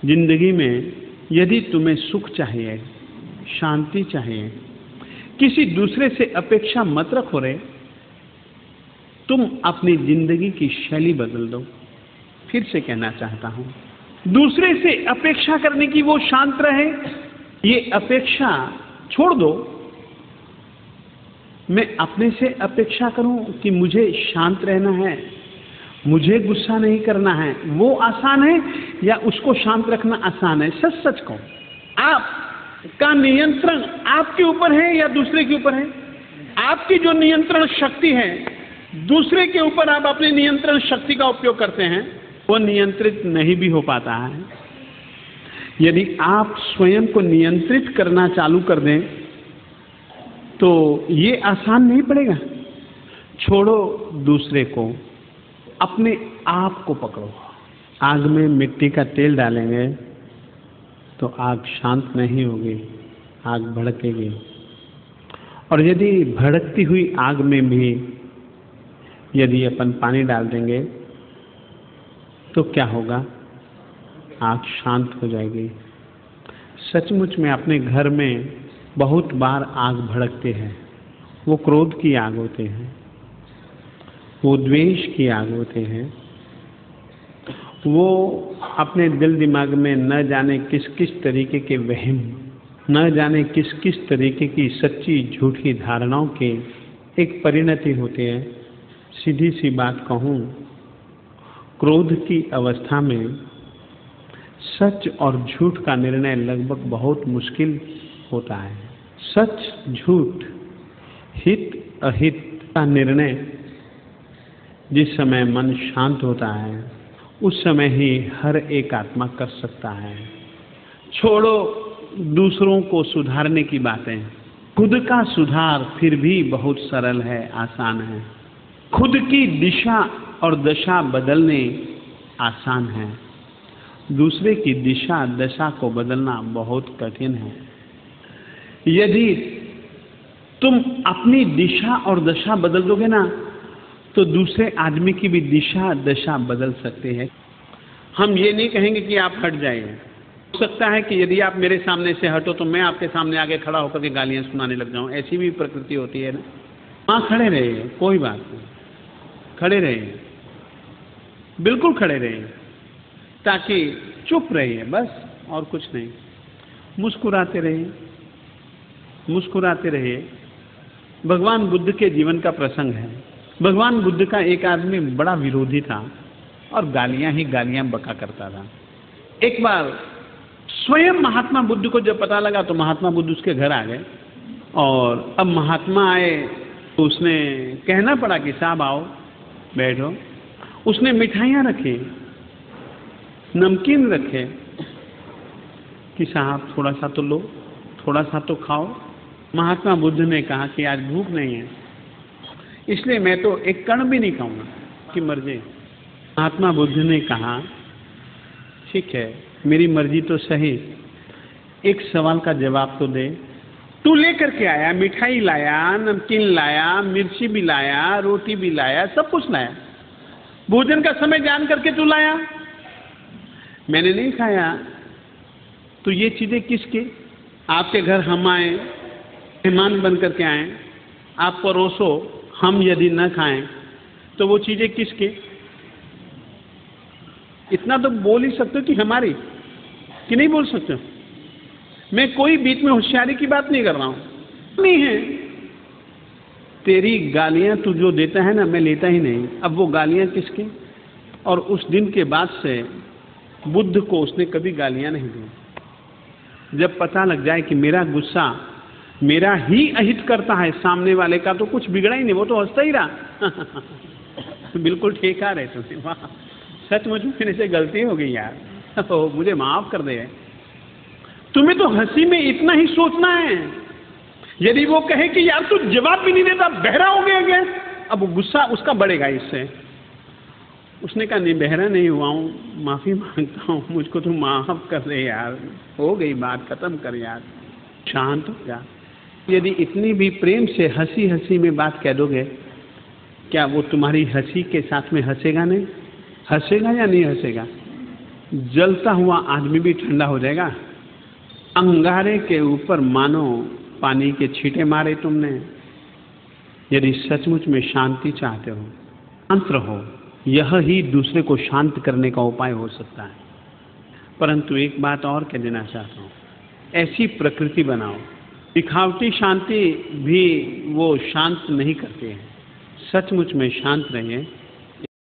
जिंदगी में यदि तुम्हें सुख चाहिए, शांति चाहिए, किसी दूसरे से अपेक्षा मत रखो रे। तुम अपनी जिंदगी की शैली बदल दो। फिर से कहना चाहता हूं, दूसरे से अपेक्षा करने की वो शांत रहे, ये अपेक्षा छोड़ दो। मैं अपने से अपेक्षा करूं कि मुझे शांत रहना है, मुझे गुस्सा नहीं करना है, वो आसान है या उसको शांत रखना आसान है? सच सच कहो, आपका नियंत्रण आपके ऊपर है या दूसरे के ऊपर है? आपकी जो नियंत्रण शक्ति है, दूसरे के ऊपर आप अपने नियंत्रण शक्ति का उपयोग करते हैं, वो नियंत्रित नहीं भी हो पाता है। यदि आप स्वयं को नियंत्रित करना चालू कर दें तो ये आसान नहीं पड़ेगा। छोड़ो दूसरे को, अपने आप को पकड़ो। आग में मिट्टी का तेल डालेंगे तो आग शांत नहीं होगी, आग भड़केगी। और यदि भड़कती हुई आग में भी यदि अपन पानी डाल देंगे तो क्या होगा? आग शांत हो जाएगी। सचमुच में अपने घर में बहुत बार आग भड़कते हैं। वो क्रोध की आग होते हैं, वो द्वेष की आग होते हैं, वो अपने दिल दिमाग में न जाने किस किस तरीके के वहम, न जाने किस किस तरीके की सच्ची झूठी धारणाओं के एक परिणति होते हैं। सीधी सी बात कहूँ, क्रोध की अवस्था में सच और झूठ का निर्णय लगभग बहुत मुश्किल होता है। सच झूठ, हित अहित का निर्णय जिस समय मन शांत होता है उस समय ही हर एक आत्मा कर सकता है। छोड़ो दूसरों को सुधारने की बातें, खुद का सुधार फिर भी बहुत सरल है, आसान है। खुद की दिशा और दशा बदलने आसान है, दूसरे की दिशा दशा को बदलना बहुत कठिन है। यदि तुम अपनी दिशा और दशा बदल दोगे ना तो दूसरे आदमी की भी दिशा दशा बदल सकते हैं। हम ये नहीं कहेंगे कि आप हट जाइए। हो सकता है कि यदि आप मेरे सामने से हटो तो मैं आपके सामने आगे खड़ा होकर के गालियां सुनाने लग जाऊं। ऐसी भी प्रकृति होती है ना। वहां खड़े रहिए, कोई बात नहीं, खड़े रहिए, बिल्कुल खड़े रहिए, ताकि चुप रहिए, बस और कुछ नहीं। मुस्कुराते रहिए, मुस्कुराते रहिए। भगवान बुद्ध के जीवन का प्रसंग है। भगवान बुद्ध का एक आदमी बड़ा विरोधी था और गालियां ही गालियां बका करता था। एक बार स्वयं महात्मा बुद्ध को जब पता लगा तो महात्मा बुद्ध उसके घर आ गए और अब महात्मा आए तो उसने कहना पड़ा कि साहब आओ बैठो। उसने मिठाइयाँ रखी, नमकीन रखे कि साहब थोड़ा सा तो लो, थोड़ा सा तो खाओ। महात्मा बुद्ध ने कहा कि आज भूख नहीं है, इसलिए मैं तो एक कण भी नहीं खाऊंगा, कि मर्जी। महात्मा बुद्ध ने कहा ठीक है, मेरी मर्जी तो सही, एक सवाल का जवाब तो दे। तू लेकर के आया, मिठाई लाया, नमकीन लाया, मिर्ची भी लाया, रोटी भी लाया, सब कुछ लाया, भोजन का समय जान करके तू लाया, मैंने नहीं खाया। तो ये चीजें किसकी? आपके घर हम आए, मेहमान बन करके आए, आप परोसो, हम यदि न खाएं तो वो चीजें किसकी? इतना तो बोल ही सकते हो कि हमारी, कि नहीं बोल सकते हो? मैं कोई बीच में होशियारी की बात नहीं कर रहा हूं। नहीं है, तेरी गालियां तू जो देता है ना, मैं लेता ही नहीं। अब वो गालियां किसकी? और उस दिन के बाद से बुद्ध को उसने कभी गालियां नहीं दी। जब पता लग जाए कि मेरा गुस्सा मेरा ही अहित करता है, सामने वाले का तो कुछ बिगड़ा ही नहीं, वो तो हंसता ही रहा। बिल्कुल ठीक आ रहे तुमने, वाह सचमुच मेरे से गलती हो गई यार, मुझे माफ कर दे। तुम्हें तो हंसी में इतना ही सोचना है। यदि वो कहे कि यार तू जवाब भी नहीं देता, बहरा हो गया क्या, अब गुस्सा उसका बढ़ेगा इससे। उसने कहा नहीं, बहरा नहीं हुआ हूं, माफी मांगता हूं, मुझको तो माफ कर दे यार, हो गई बात, खत्म कर यार, शांत हो जा। यदि इतनी भी प्रेम से हंसी हंसी में बात कह दोगे, क्या वो तुम्हारी हंसी के साथ में हंसेगा? नहीं हंसेगा या नहीं हंसेगा? जलता हुआ आदमी भी ठंडा हो जाएगा। अंगारे के ऊपर मानो पानी के छींटे मारे तुमने। यदि सचमुच में शांति चाहते हो, शांत रहो, यह ही दूसरे को शांत करने का उपाय हो सकता है। परंतु एक बात और कह देना चाहता हूँ, ऐसी प्रकृति बनाओ, दिखावटी शांति भी वो शांत नहीं करते हैं। सचमुच में शांत रहिए,